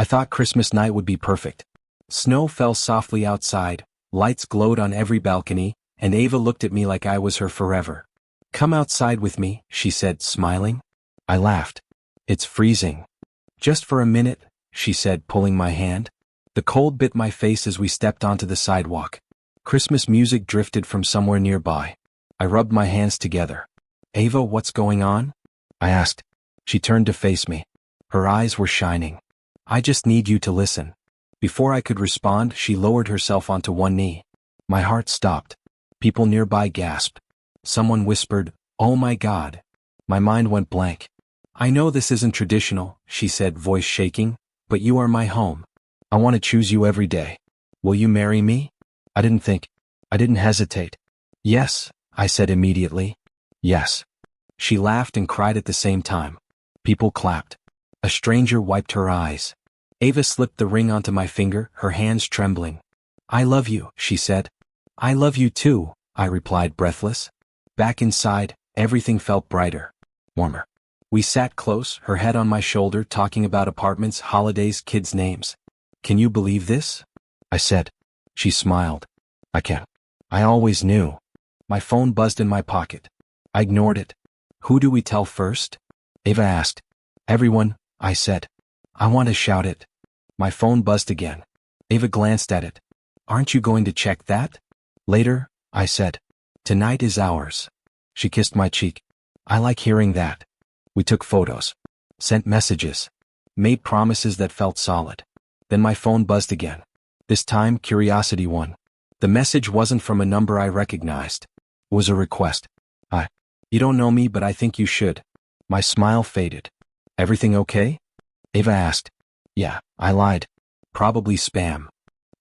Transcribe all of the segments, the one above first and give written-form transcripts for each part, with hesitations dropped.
I thought Christmas night would be perfect. Snow fell softly outside, lights glowed on every balcony, and Ava looked at me like I was her forever. "Come outside with me," she said, smiling. I laughed. "It's freezing." "Just for a minute," she said, pulling my hand. The cold bit my face as we stepped onto the sidewalk. Christmas music drifted from somewhere nearby. I rubbed my hands together. "Ava, what's going on?" I asked. She turned to face me. Her eyes were shining. "I just need you to listen." Before I could respond, she lowered herself onto one knee. My heart stopped. People nearby gasped. Someone whispered, "Oh my God." My mind went blank. "I know this isn't traditional," she said, voice shaking, "but you are my home. I want to choose you every day. Will you marry me?" I didn't hesitate. "Yes," I said immediately. "Yes." She laughed and cried at the same time. People clapped. A stranger wiped her eyes. Ava slipped the ring onto my finger, her hands trembling. "I love you," she said. "I love you too," I replied, breathless. Back inside, everything felt brighter, warmer. We sat close, her head on my shoulder, talking about apartments, holidays, kids' names. "Can you believe this?" I said. She smiled. "I can. I always knew." My phone buzzed in my pocket. I ignored it. "Who do we tell first?" Ava asked. "Everyone," I said. "I want to shout it." My phone buzzed again. Ava glanced at it. "Aren't you going to check that?" "Later," I said. "Tonight is ours." She kissed my cheek. "I like hearing that." We took photos, sent messages, made promises that felt solid. Then my phone buzzed again. This time, curiosity won. The message wasn't from a number I recognized. It was a request. "You don't know me, but I think you should." My smile faded. "Everything okay?" Ava asked. "Yeah," I lied. "Probably spam."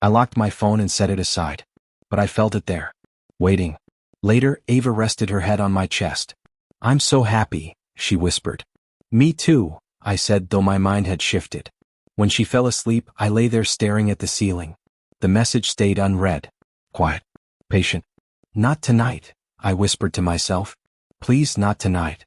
I locked my phone and set it aside. But I felt it there, waiting. Later, Ava rested her head on my chest. "I'm so happy," she whispered. "Me too," I said, though my mind had shifted. When she fell asleep, I lay there staring at the ceiling. The message stayed unread. Quiet. Patient. "Not tonight," I whispered to myself. "Please, not tonight."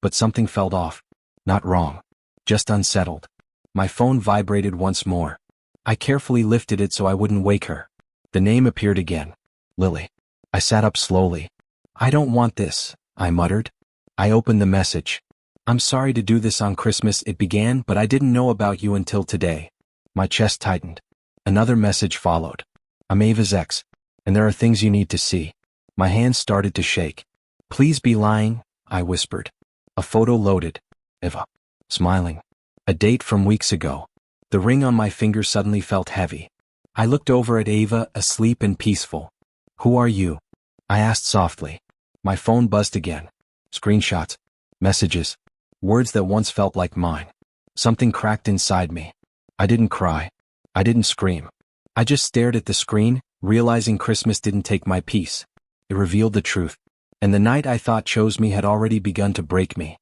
But something felt off. Not wrong. Just unsettled. My phone vibrated once more. I carefully lifted it so I wouldn't wake her. The name appeared again. Lily. I sat up slowly. "I don't want this," I muttered. I opened the message. "I'm sorry to do this on Christmas," it began, "but I didn't know about you until today." My chest tightened. Another message followed. "I'm Ava's ex, and there are things you need to see." My hands started to shake. "Please be lying," I whispered. A photo loaded. Ava. Smiling. A date from weeks ago. The ring on my finger suddenly felt heavy. I looked over at Ava, asleep and peaceful. "Who are you?" I asked softly. My phone buzzed again. Screenshots. Messages. Words that once felt like mine. Something cracked inside me. I didn't cry. I didn't scream. I just stared at the screen, realizing Christmas didn't take my peace. It revealed the truth. And the night I thought chose me had already begun to break me.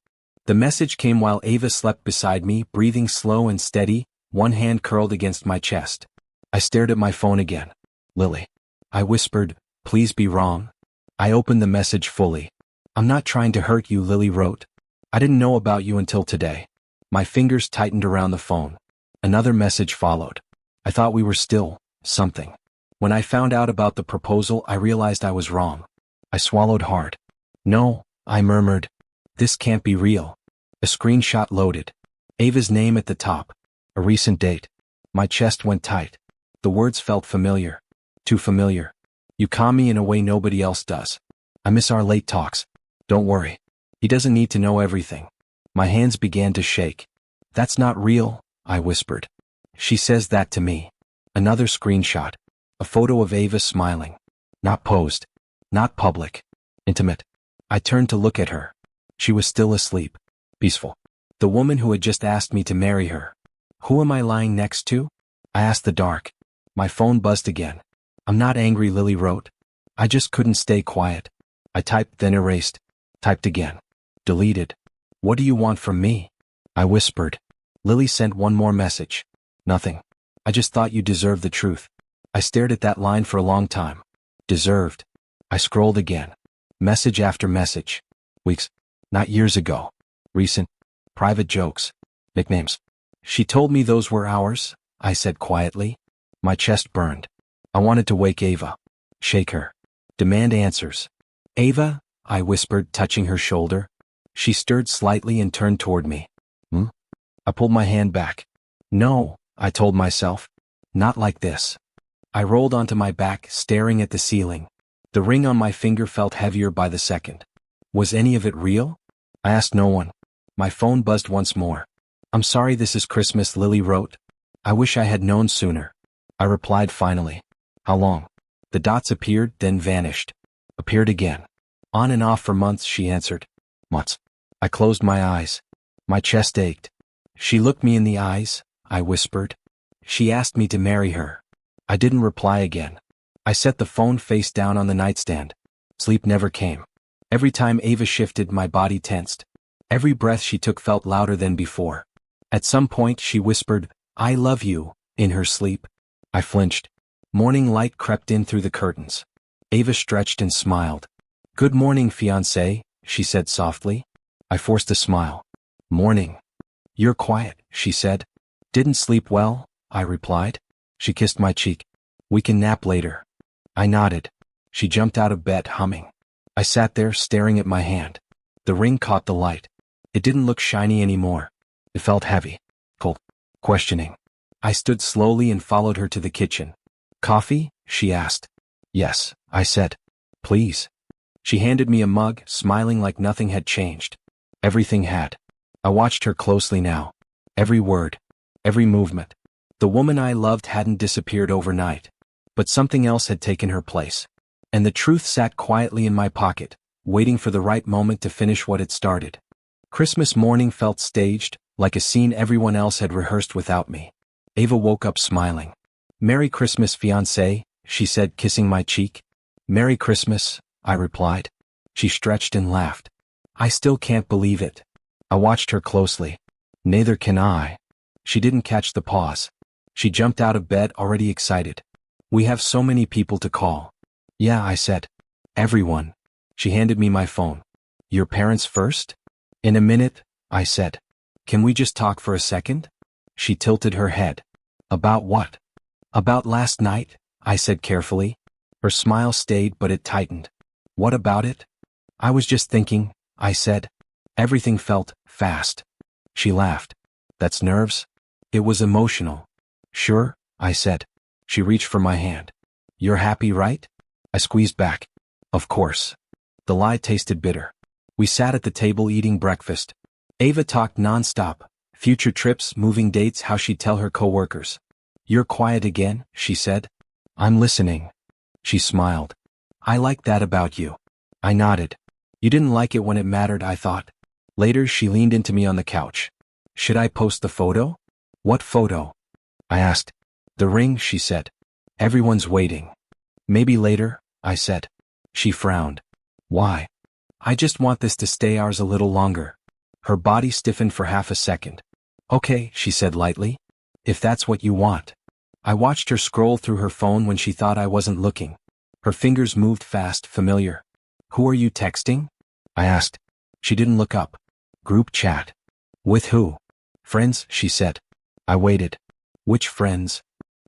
The message came while Ava slept beside me, breathing slow and steady, one hand curled against my chest. I stared at my phone again. "Lily." I whispered, "Please be wrong." I opened the message fully. "I'm not trying to hurt you," Lily wrote. "I didn't know about you until today." My fingers tightened around the phone. Another message followed. "I thought we were still something. When I found out about the proposal, I realized I was wrong." I swallowed hard. "No," I murmured. "This can't be real." A screenshot loaded. Ava's name at the top. A recent date. My chest went tight. The words felt familiar. Too familiar. "You calm me in a way nobody else does. I miss our late talks. Don't worry. He doesn't need to know everything." My hands began to shake. "That's not real," I whispered. "She says that to me." Another screenshot. A photo of Ava smiling. Not posed. Not public. Intimate. I turned to look at her. She was still asleep. Peaceful. The woman who had just asked me to marry her. Who am I lying next to? I asked the dark. My phone buzzed again. "I'm not angry," Lily wrote. "I just couldn't stay quiet." I typed, then erased. Typed again. Deleted. "What do you want from me?" I whispered. Lily sent one more message. "Nothing. I just thought you deserved the truth." I stared at that line for a long time. Deserved. I scrolled again. Message after message. Weeks. Not years ago. Recent. Private jokes. Nicknames. She told me those were ours, I said quietly. My chest burned. I wanted to wake Ava. Shake her. Demand answers. Ava, I whispered, touching her shoulder. She stirred slightly and turned toward me. Hmm? I pulled my hand back. No, I told myself. Not like this. I rolled onto my back, staring at the ceiling. The ring on my finger felt heavier by the second. Was any of it real? I asked no one. My phone buzzed once more. I'm sorry this is Christmas, Lily wrote. I wish I had known sooner. I replied finally. How long? The dots appeared, then vanished. Appeared again. On and off for months, she answered. Months. I closed my eyes. My chest ached. She looked me in the eyes, I whispered. She asked me to marry her. I didn't reply again. I set the phone face down on the nightstand. Sleep never came. Every time Ava shifted, my body tensed. Every breath she took felt louder than before. At some point she whispered, I love you, in her sleep. I flinched. Morning light crept in through the curtains. Ava stretched and smiled. Good morning, fiancé, she said softly. I forced a smile. Morning. You're quiet, she said. Didn't sleep well, I replied. She kissed my cheek. We can nap later. I nodded. She jumped out of bed, humming. I sat there, staring at my hand. The ring caught the light. It didn't look shiny anymore. It felt heavy. Cold. Questioning. I stood slowly and followed her to the kitchen. Coffee? She asked. Yes, I said. Please. She handed me a mug, smiling like nothing had changed. Everything had. I watched her closely now. Every word. Every movement. The woman I loved hadn't disappeared overnight. But something else had taken her place. And the truth sat quietly in my pocket, waiting for the right moment to finish what had started. Christmas morning felt staged, like a scene everyone else had rehearsed without me. Ava woke up smiling. Merry Christmas, fiancé, she said, kissing my cheek. Merry Christmas, I replied. She stretched and laughed. I still can't believe it. I watched her closely. Neither can I. She didn't catch the pause. She jumped out of bed, already excited. We have so many people to call. Yeah, I said. Everyone. She handed me my phone. Your parents first? In a minute, I said. Can we just talk for a second? She tilted her head. About what? About last night, I said carefully. Her smile stayed, but it tightened. What about it? I was just thinking, I said. Everything felt fast. She laughed. That's nerves? It was emotional. Sure, I said. She reached for my hand. You're happy, right? I squeezed back. Of course. The lie tasted bitter. We sat at the table eating breakfast. Ava talked nonstop. Future trips, moving dates, how she'd tell her coworkers. You're quiet again, she said. I'm listening. She smiled. I like that about you. I nodded. You didn't like it when it mattered, I thought. Later she leaned into me on the couch. Should I post the photo? What photo? I asked. The ring, she said. Everyone's waiting. Maybe later, I said. She frowned. Why? I just want this to stay ours a little longer. Her body stiffened for half a second. Okay, she said lightly. If that's what you want. I watched her scroll through her phone when she thought I wasn't looking. Her fingers moved fast, familiar. Who are you texting? I asked. She didn't look up. Group chat. With who? Friends, she said. I waited. Which friends?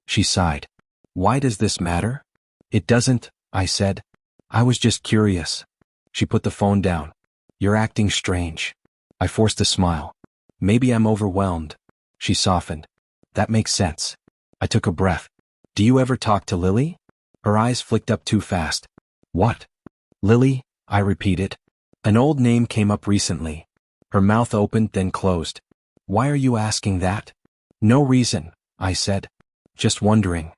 She sighed. Why does this matter? It doesn't, I said. I was just curious. She put the phone down. You're acting strange. I forced a smile. Maybe I'm overwhelmed. She softened. That makes sense. I took a breath. Do you ever talk to Lily? Her eyes flicked up too fast. What? Lily, I repeated. An old name came up recently. Her mouth opened, then closed. Why are you asking that? No reason, I said. Just wondering.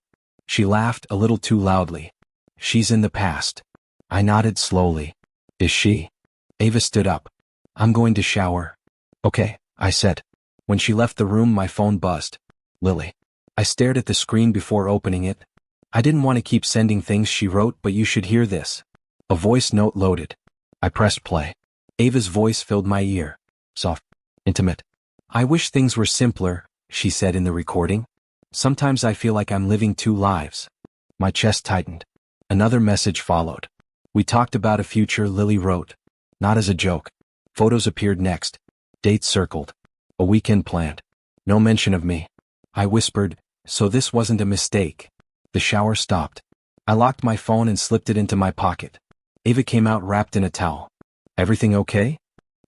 She laughed a little too loudly. She's in the past. I nodded slowly. Is she? Ava stood up. I'm going to shower. Okay, I said. When she left the room, my phone buzzed. Lily. I stared at the screen before opening it. I didn't want to keep sending things she wrote, but you should hear this. A voice note loaded. I pressed play. Ava's voice filled my ear. Soft. Intimate. I wish things were simpler, she said in the recording. Sometimes I feel like I'm living two lives. My chest tightened. Another message followed. We talked about a future, Lily wrote. Not as a joke. Photos appeared next. Dates circled. A weekend planned. No mention of me. I whispered, so this wasn't a mistake. The shower stopped. I locked my phone and slipped it into my pocket. Ava came out wrapped in a towel. Everything okay?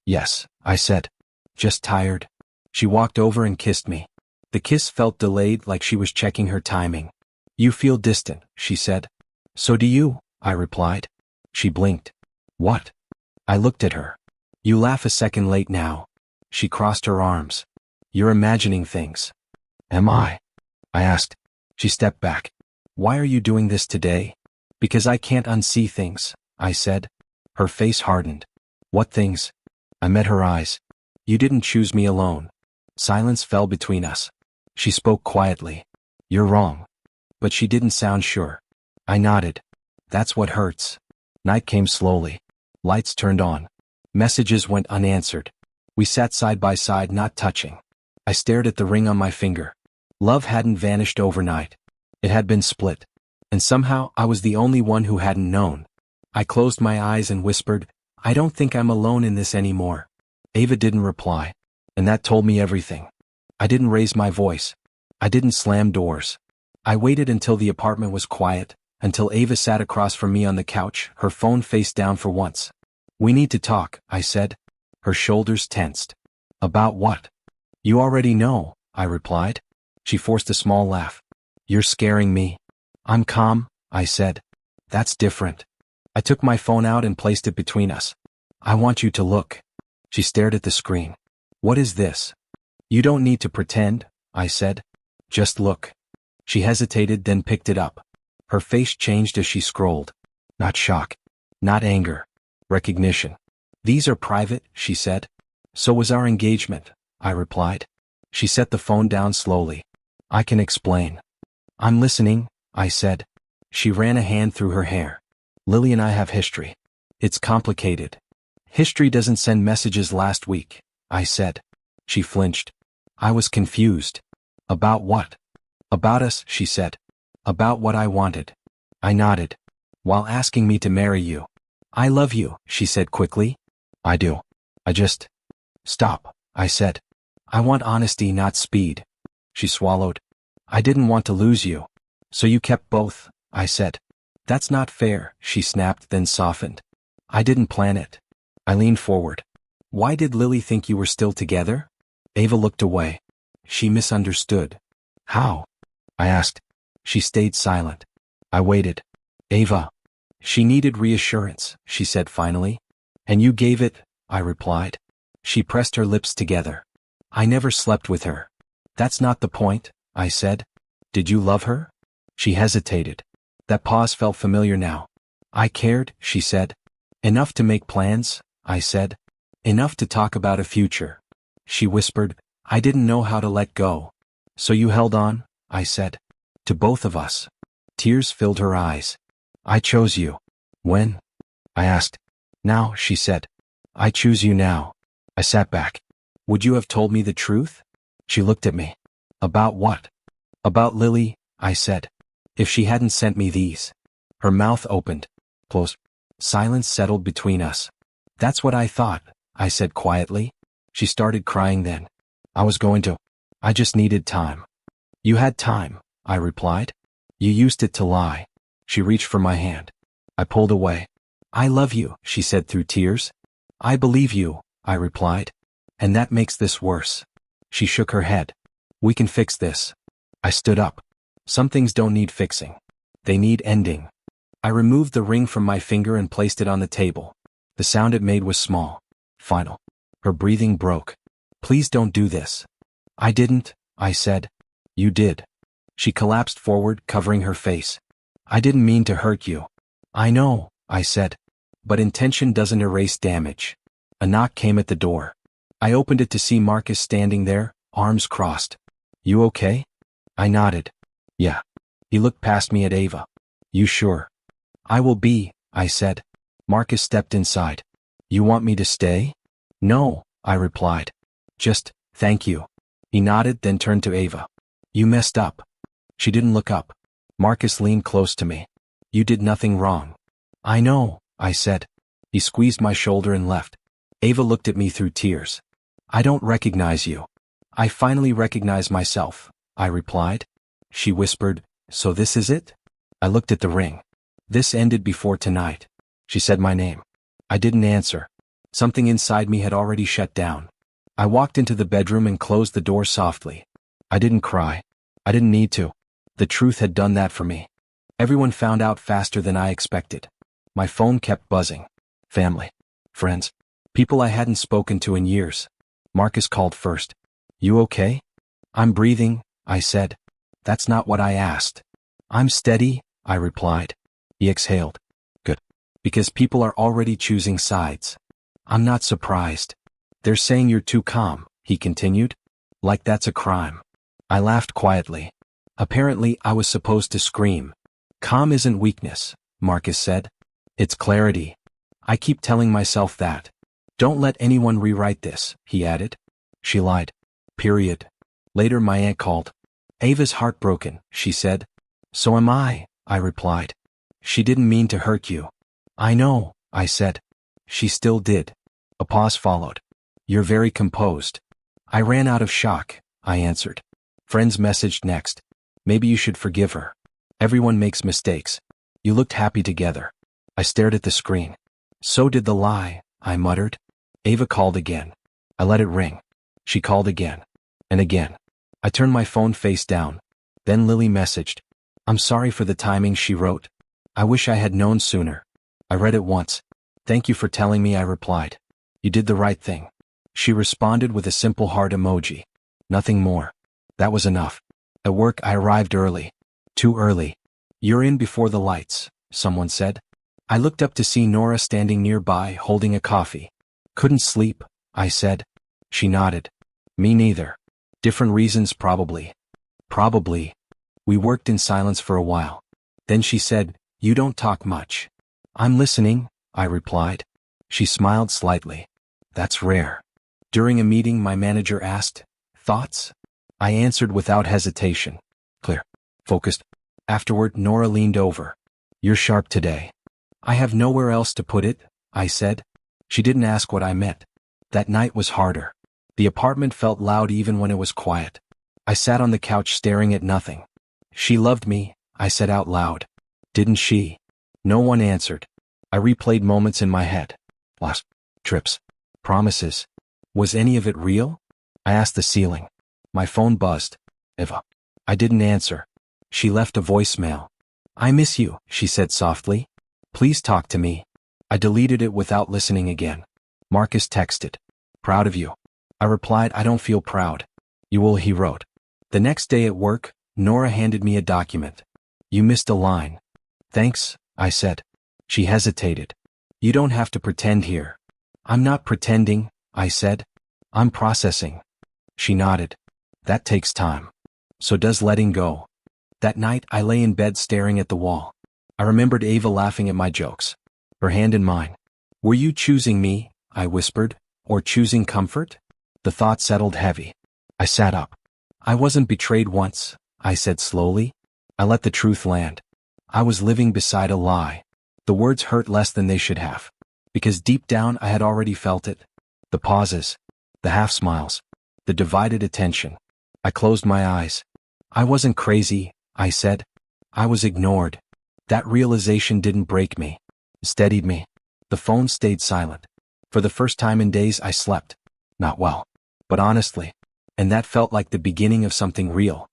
Yes, I said. Just tired. She walked over and kissed me. The kiss felt delayed, like she was checking her timing. You feel distant, she said. So do you, I replied. She blinked. What? I looked at her. You laugh a second late now. She crossed her arms. You're imagining things. Am I? I asked. She stepped back. Why are you doing this today? Because I can't unsee things, I said. Her face hardened. What things? I met her eyes. You didn't choose me alone. Silence fell between us. She spoke quietly. You're wrong. But she didn't sound sure. I nodded. That's what hurts. Night came slowly. Lights turned on. Messages went unanswered. We sat side by side, not touching. I stared at the ring on my finger. Love hadn't vanished overnight. It had been split. And somehow I was the only one who hadn't known. I closed my eyes and whispered, I don't think I'm alone in this anymore. Ava didn't reply. And that told me everything. I didn't raise my voice. I didn't slam doors. I waited until the apartment was quiet, until Ava sat across from me on the couch, her phone face down for once. We need to talk, I said. Her shoulders tensed. About what? You already know, I replied. She forced a small laugh. You're scaring me. I'm calm, I said. That's different. I took my phone out and placed it between us. I want you to look. She stared at the screen. What is this? You don't need to pretend, I said. Just look. She hesitated, then picked it up. Her face changed as she scrolled. Not shock. Not anger. Recognition. These are private, she said. So was our engagement, I replied. She set the phone down slowly. I can explain. I'm listening, I said. She ran a hand through her hair. Lily and I have history. It's complicated. History doesn't send messages last week, I said. She flinched. I was confused. About what? About us, she said. About what I wanted. I nodded. While asking me to marry you. I love you, she said quickly. I do. I just... Stop, I said. I want honesty, not speed. She swallowed. I didn't want to lose you. So you kept both, I said. That's not fair, she snapped, then softened. I didn't plan it. I leaned forward. Why did Lily think you were still together? Ava looked away. She misunderstood. How? I asked. She stayed silent. I waited. Ava. She needed reassurance, she said finally. And you gave it, I replied. She pressed her lips together. I never slept with her. That's not the point, I said. Did you love her? She hesitated. That pause felt familiar now. I cared, she said. Enough to make plans, I said. Enough to talk about a future. She whispered, I didn't know how to let go. So you held on, I said. To both of us. Tears filled her eyes. I chose you. When? I asked. Now, she said. I choose you now. I sat back. Would you have told me the truth? She looked at me. About what? About Lily, I said. If she hadn't sent me these. Her mouth opened. Closed. Silence settled between us. That's what I thought, I said quietly. She started crying then. I just needed time. You had time, I replied. You used it to lie. She reached for my hand. I pulled away. I love you, she said through tears. I believe you, I replied. And that makes this worse. She shook her head. We can fix this. I stood up. Some things don't need fixing. They need ending. I removed the ring from my finger and placed it on the table. The sound it made was small. Final. Her breathing broke. Please don't do this. I didn't, I said. You did. She collapsed forward, covering her face. I didn't mean to hurt you. I know, I said. But intention doesn't erase damage. A knock came at the door. I opened it to see Marcus standing there, arms crossed. You okay? I nodded. Yeah. He looked past me at Ava. You sure? I will be, I said. Marcus stepped inside. You want me to stay? No, I replied. Just, thank you. He nodded, then turned to Ava. You messed up. She didn't look up. Marcus leaned close to me. You did nothing wrong. I know, I said. He squeezed my shoulder and left. Ava looked at me through tears. I don't recognize you. I finally recognize myself, I replied. She whispered, so this is it? I looked at the ring. This ended before tonight. She said my name. I didn't answer. Something inside me had already shut down. I walked into the bedroom and closed the door softly. I didn't cry. I didn't need to. The truth had done that for me. Everyone found out faster than I expected. My phone kept buzzing. Family. Friends. People I hadn't spoken to in years. Marcus called first. You okay? I'm breathing, I said. That's not what I asked. I'm steady, I replied. He exhaled. Good. Because people are already choosing sides. I'm not surprised. They're saying you're too calm, he continued. Like that's a crime. I laughed quietly. Apparently I was supposed to scream. Calm isn't weakness, Marcus said. It's clarity. I keep telling myself that. Don't let anyone rewrite this, he added. She lied. Period. Later my aunt called. Ava's heartbroken, she said. So am I replied. She didn't mean to hurt you. I know, I said. She still did. A pause followed. You're very composed. I ran out of shock, I answered. Friends messaged next. Maybe you should forgive her. Everyone makes mistakes. You looked happy together. I stared at the screen. So did the lie, I muttered. Ava called again. I let it ring. She called again. And again. I turned my phone face down. Then Lily messaged. I'm sorry for the timing, she wrote. I wish I had known sooner. I read it once. Thank you for telling me, I replied. You did the right thing. She responded with a simple heart emoji. Nothing more. That was enough. At work I arrived early. Too early. You're in before the lights, someone said. I looked up to see Nora standing nearby holding a coffee. Couldn't sleep, I said. She nodded. Me neither. Different reasons probably. Probably. We worked in silence for a while. Then she said, you don't talk much. I'm listening, I replied. She smiled slightly. That's rare. During a meeting my manager asked, thoughts? I answered without hesitation. Clear. Focused. Afterward Nora leaned over. You're sharp today. I have nowhere else to put it, I said. She didn't ask what I meant. That night was harder. The apartment felt loud even when it was quiet. I sat on the couch staring at nothing. She loved me, I said out loud. Didn't she? No one answered. I replayed moments in my head. Lost. Trips. Promises. Was any of it real? I asked the ceiling. My phone buzzed. Eva. I didn't answer. She left a voicemail. I miss you, she said softly. Please talk to me. I deleted it without listening again. Marcus texted. Proud of you. I replied, I don't feel proud. You will, he wrote. The next day at work, Nora handed me a document. You missed a line. Thanks, I said. She hesitated. You don't have to pretend here. I'm not pretending, I said. I'm processing. She nodded. That takes time. So does letting go. That night I lay in bed staring at the wall. I remembered Ava laughing at my jokes. Her hand in mine. Were you choosing me, I whispered, or choosing comfort? The thought settled heavy. I sat up. I wasn't betrayed once, I said slowly. I let the truth land. I was living beside a lie. The words hurt less than they should have. Because deep down I had already felt it. The pauses. The half smiles. The divided attention. I closed my eyes. I wasn't crazy, I said. I was ignored. That realization didn't break me. It steadied me. The phone stayed silent. For the first time in days I slept. Not well. But honestly. And that felt like the beginning of something real.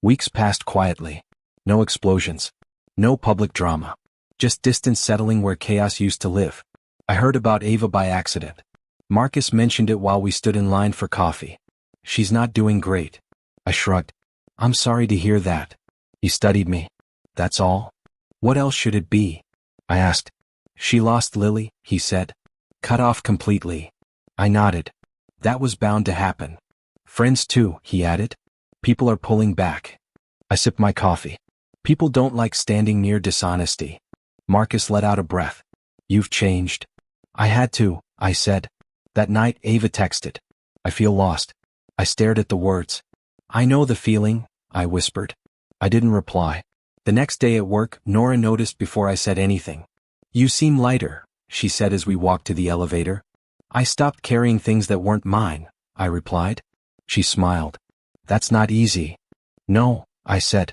Weeks passed quietly. No explosions. No public drama. Just distance settling where chaos used to live. I heard about Ava by accident. Marcus mentioned it while we stood in line for coffee. She's not doing great. I shrugged. I'm sorry to hear that. He studied me. That's all? What else should it be? I asked. She lost Lily, he said. Cut off completely. I nodded. That was bound to happen. Friends too, he added. People are pulling back. I sipped my coffee. People don't like standing near dishonesty. Marcus let out a breath. You've changed. I had to, I said. That night Ava texted. I feel lost. I stared at the words. I know the feeling, I whispered. I didn't reply. The next day at work, Nora noticed before I said anything. You seem lighter, she said as we walked to the elevator. I stopped carrying things that weren't mine, I replied. She smiled. That's not easy. No, I said.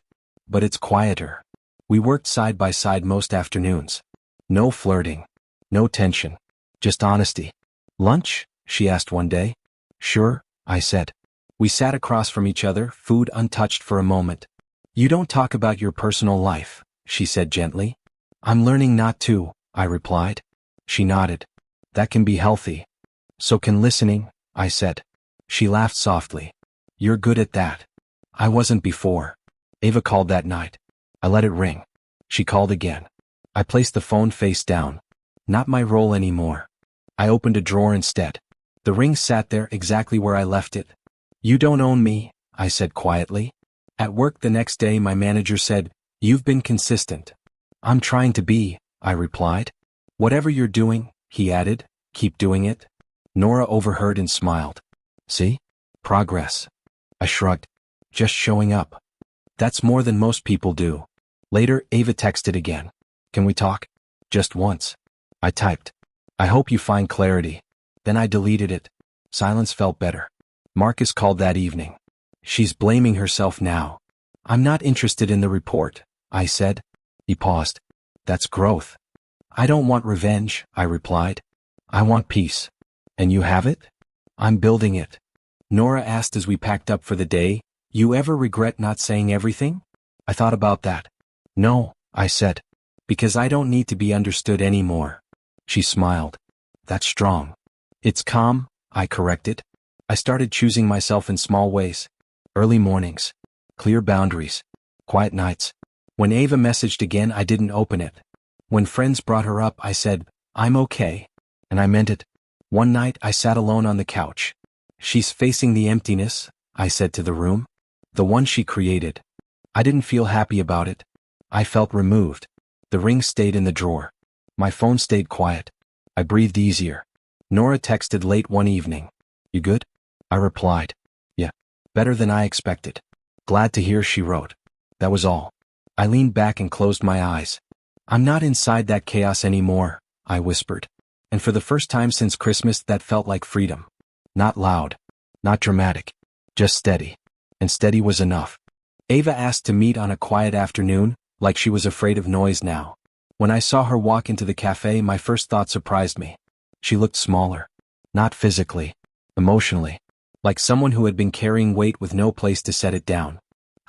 But it's quieter. We worked side by side most afternoons. No flirting. No tension. Just honesty. Lunch? She asked one day. Sure, I said. We sat across from each other, food untouched for a moment. You don't talk about your personal life, she said gently. I'm learning not to, I replied. She nodded. That can be healthy. So can listening, I said. She laughed softly. You're good at that. I wasn't before. Ava called that night. I let it ring. She called again. I placed the phone face down. Not my role anymore. I opened a drawer instead. The ring sat there exactly where I left it. You don't own me, I said quietly. At work the next day my manager said, you've been consistent. I'm trying to be, I replied. Whatever you're doing, he added, keep doing it. Nora overheard and smiled. See? Progress. I shrugged. Just showing up. That's more than most people do. Later, Ava texted again. Can we talk? Just once. I typed. I hope you find clarity. Then I deleted it. Silence felt better. Marcus called that evening. She's blaming herself now. I'm not interested in the report, I said. He paused. That's growth. I don't want revenge, I replied. I want peace. And you have it? I'm building it. Nora asked as we packed up for the day, you ever regret not saying everything? I thought about that. No, I said. Because I don't need to be understood anymore. She smiled. That's strong. It's calm, I corrected. I started choosing myself in small ways. Early mornings. Clear boundaries. Quiet nights. When Ava messaged again, I didn't open it. When friends brought her up, I said, I'm okay. And I meant it. One night, I sat alone on the couch. She's facing the emptiness, I said to the room. The one she created. I didn't feel happy about it. I felt removed. The ring stayed in the drawer. My phone stayed quiet. I breathed easier. Nora texted late one evening. You good? I replied. Yeah. Better than I expected. Glad to hear, she wrote. That was all. I leaned back and closed my eyes. I'm not inside that chaos anymore, I whispered. And for the first time since Christmas, that felt like freedom. Not loud. Not dramatic. Just steady. And steady was enough. Ava asked to meet on a quiet afternoon, like she was afraid of noise now. When I saw her walk into the cafe, my first thought surprised me. She looked smaller. Not physically. Emotionally. Like someone who had been carrying weight with no place to set it down.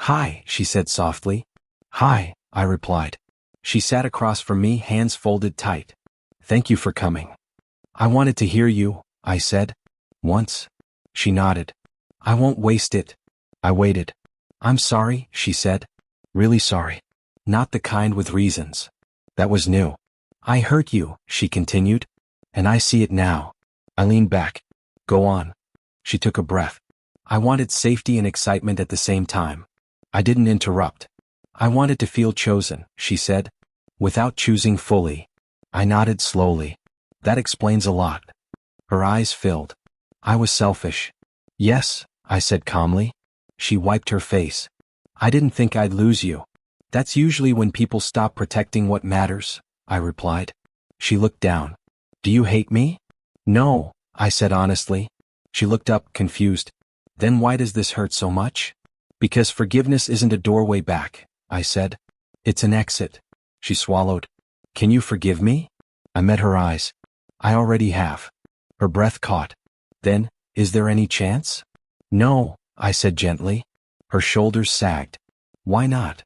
Hi, she said softly. Hi, I replied. She sat across from me, hands folded tight. Thank you for coming. I wanted to hear you, I said. Once. She nodded. I won't waste it. I waited. I'm sorry, she said. Really sorry. Not the kind with reasons. That was new. I hurt you, she continued. And I see it now. I leaned back. Go on. She took a breath. I wanted safety and excitement at the same time. I didn't interrupt. I wanted to feel chosen, she said. Without choosing fully. I nodded slowly. That explains a lot. Her eyes filled. I was selfish. Yes, I said calmly. She wiped her face. I didn't think I'd lose you. That's usually when people stop protecting what matters, I replied. She looked down. Do you hate me? No, I said honestly. She looked up, confused. Then why does this hurt so much? Because forgiveness isn't a doorway back, I said. It's an exit. She swallowed. Can you forgive me? I met her eyes. I already have. Her breath caught. Then, is there any chance? No, I said gently. Her shoulders sagged. Why not?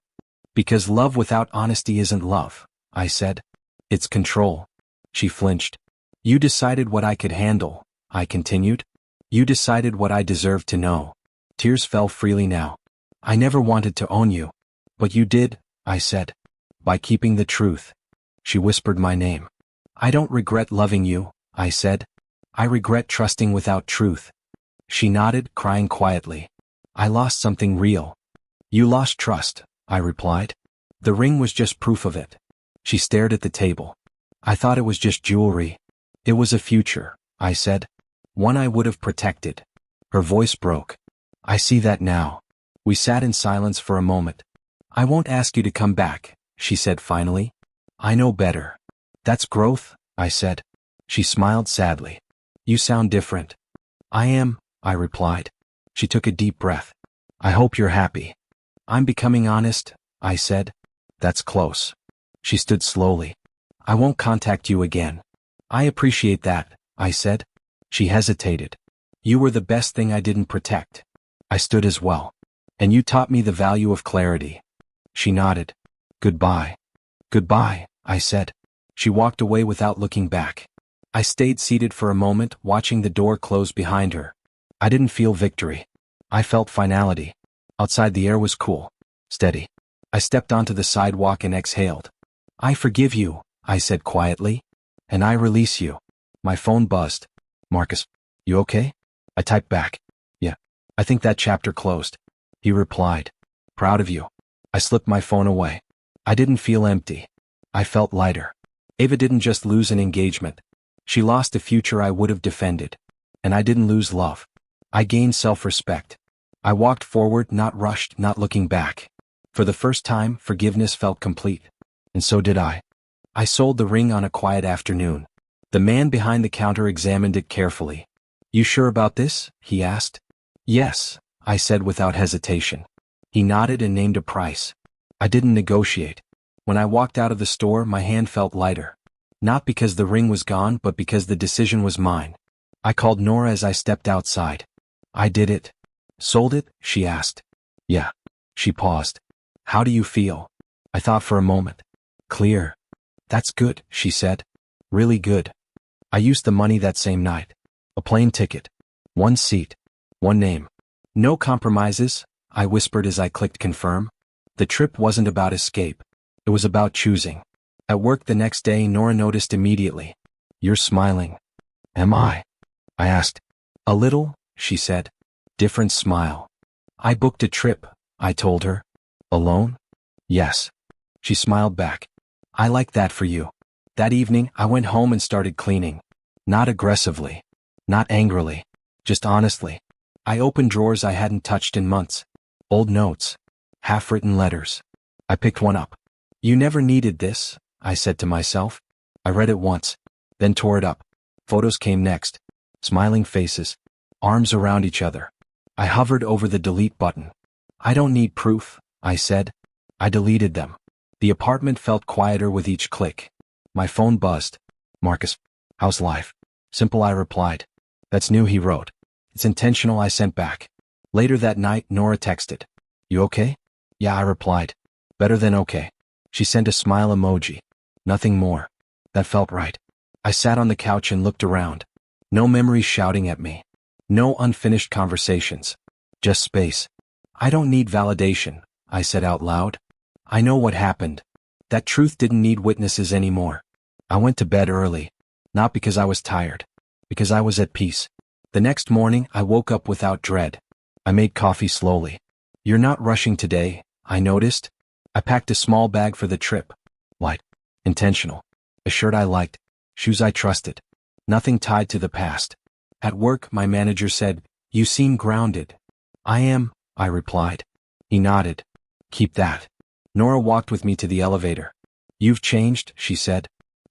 Because love without honesty isn't love, I said. It's control. She flinched. You decided what I could handle, I continued. You decided what I deserved to know. Tears fell freely now. I never wanted to own you. But you did, I said. By keeping the truth. She whispered my name. I don't regret loving you, I said. I regret trusting without truth. She nodded, crying quietly. I lost something real. You lost trust, I replied. The ring was just proof of it. She stared at the table. I thought it was just jewelry. It was a future, I said. One I would have protected. Her voice broke. I see that now. We sat in silence for a moment. I won't ask you to come back, she said finally. I know better. That's growth, I said. She smiled sadly. You sound different. I am, I replied. She took a deep breath. I hope you're happy. I'm becoming honest, I said. That's close. She stood slowly. I won't contact you again. I appreciate that, I said. She hesitated. You were the best thing I didn't protect. I stood as well. And you taught me the value of clarity. She nodded. Goodbye. Goodbye, I said. She walked away without looking back. I stayed seated for a moment, watching the door close behind her. I didn't feel victory. I felt finality. Outside the air was cool, steady. I stepped onto the sidewalk and exhaled. I forgive you, I said quietly. And I release you. My phone buzzed. Marcus, you okay? I typed back. Yeah. I think that chapter closed. He replied. Proud of you. I slipped my phone away. I didn't feel empty. I felt lighter. Ava didn't just lose an engagement. She lost a future I would have defended. And I didn't lose love. I gained self-respect. I walked forward, not rushed, not looking back. For the first time, forgiveness felt complete. And so did I. I sold the ring on a quiet afternoon. The man behind the counter examined it carefully. You sure about this? He asked. Yes, I said without hesitation. He nodded and named a price. I didn't negotiate. When I walked out of the store, my hand felt lighter. Not because the ring was gone, but because the decision was mine. I called Nora as I stepped outside. I did it. Sold it? She asked. Yeah. She paused. How do you feel? I thought for a moment. Clear. That's good, she said. Really good. I used the money that same night. A plane ticket. 1 seat. 1 name. No compromises, I whispered as I clicked confirm. The trip wasn't about escape. It was about choosing. At work the next day, Nora noticed immediately. You're smiling. Am I? I asked. A little, she said. Different smile. I booked a trip, I told her. Alone? Yes. She smiled back. I like that for you. That evening, I went home and started cleaning. Not aggressively. Not angrily. Just honestly. I opened drawers I hadn't touched in months. Old notes. Half-written letters. I picked one up. You never needed this, I said to myself. I read it once. Then tore it up. Photos came next. Smiling faces. Arms around each other. I hovered over the delete button. I don't need proof, I said. I deleted them. The apartment felt quieter with each click. My phone buzzed. Marcus, how's life? Simple, I replied. That's new, he wrote. It's intentional, I sent back. Later that night, Nora texted. You okay? Yeah, I replied. Better than okay. She sent a smile emoji. Nothing more. That felt right. I sat on the couch and looked around. No memories shouting at me. No unfinished conversations. Just space. I don't need validation, I said out loud. I know what happened. That truth didn't need witnesses anymore. I went to bed early. Not because I was tired. Because I was at peace. The next morning, I woke up without dread. I made coffee slowly. You're not rushing today, I noticed. I packed a small bag for the trip. Light. Intentional. A shirt I liked. Shoes I trusted. Nothing tied to the past. At work, my manager said, You seem grounded. I am, I replied. He nodded. Keep that. Nora walked with me to the elevator. You've changed, she said.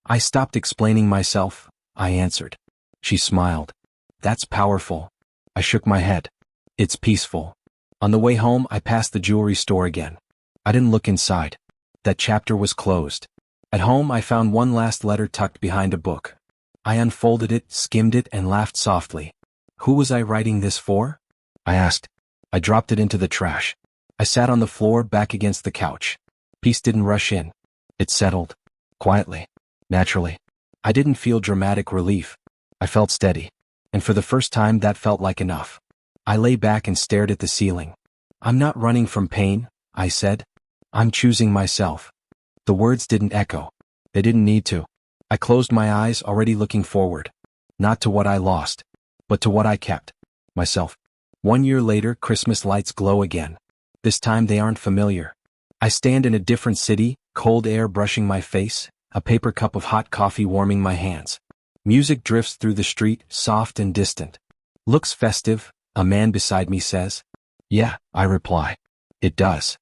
I stopped explaining myself, I answered. She smiled. That's powerful. I shook my head. It's peaceful. On the way home, I passed the jewelry store again. I didn't look inside. That chapter was closed. At home, I found one last letter tucked behind a book. I unfolded it, skimmed it, and laughed softly. Who was I writing this for? I asked. I dropped it into the trash. I sat on the floor, back against the couch. Peace didn't rush in. It settled. Quietly. Naturally. I didn't feel dramatic relief. I felt steady. And for the first time, that felt like enough. I lay back and stared at the ceiling. I'm not running from pain, I said. I'm choosing myself. The words didn't echo. They didn't need to. I closed my eyes, already looking forward. Not to what I lost, but to what I kept. Myself. 1 year later, Christmas lights glow again. This time they aren't familiar. I stand in a different city, cold air brushing my face, a paper cup of hot coffee warming my hands. Music drifts through the street, soft and distant. Looks festive, a man beside me says. Yeah, I reply. It does.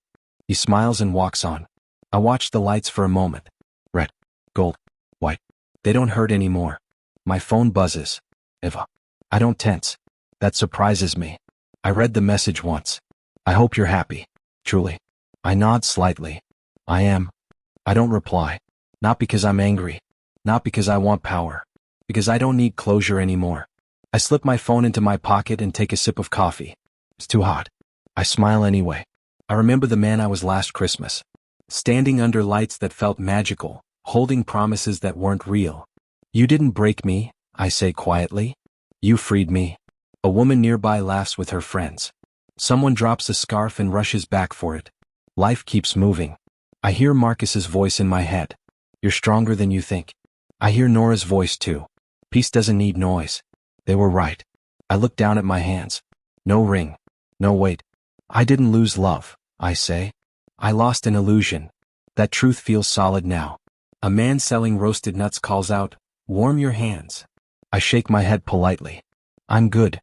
He smiles and walks on. I watch the lights for a moment. Red, gold, white. They don't hurt anymore. My phone buzzes. Eva. I don't tense. That surprises me. I read the message once. I hope you're happy. Truly. I nod slightly. I am. I don't reply. Not because I'm angry. Not because I want power. Because I don't need closure anymore. I slip my phone into my pocket and take a sip of coffee. It's too hot. I smile anyway. I remember the man I was last Christmas. Standing under lights that felt magical, holding promises that weren't real. You didn't break me, I say quietly. You freed me. A woman nearby laughs with her friends. Someone drops a scarf and rushes back for it. Life keeps moving. I hear Marcus's voice in my head. You're stronger than you think. I hear Nora's voice too. Peace doesn't need noise. They were right. I look down at my hands. No ring. No wait. I didn't lose love, I say. I lost an illusion. That truth feels solid now. A man selling roasted nuts calls out, "Warm your hands." I shake my head politely. I'm good.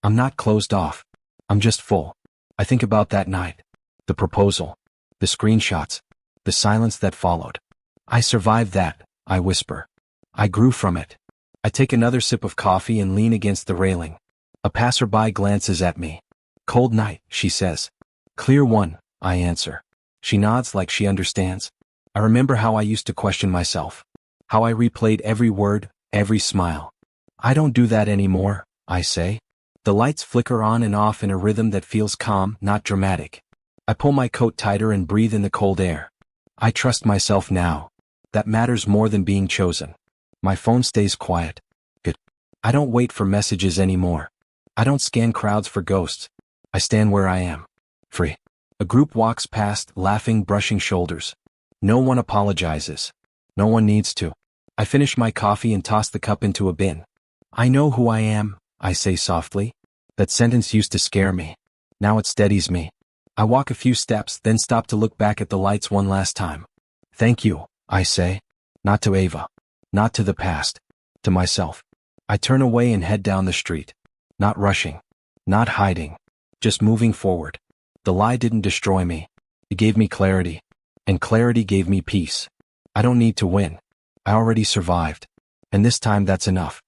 I'm not closed off. I'm just full. I think about that night. The proposal. The screenshots. The silence that followed. I survived that, I whisper. I grew from it. I take another sip of coffee and lean against the railing. A passerby glances at me. Cold night, she says. Clear one, I answer. She nods like she understands. I remember how I used to question myself. How I replayed every word, every smile. I don't do that anymore, I say. The lights flicker on and off in a rhythm that feels calm, not dramatic. I pull my coat tighter and breathe in the cold air. I trust myself now. That matters more than being chosen. My phone stays quiet. Good. I don't wait for messages anymore. I don't scan crowds for ghosts. I stand where I am. Free. A group walks past, laughing, brushing shoulders. No one apologizes. No one needs to. I finish my coffee and toss the cup into a bin. I know who I am, I say softly. That sentence used to scare me. Now it steadies me. I walk a few steps, then stop to look back at the lights one last time. Thank you, I say. Not to Ava. Not to the past. To myself. I turn away and head down the street. Not rushing. Not hiding. Just moving forward. The lie didn't destroy me. It gave me clarity. And clarity gave me peace. I don't need to win. I already survived. And this time that's enough.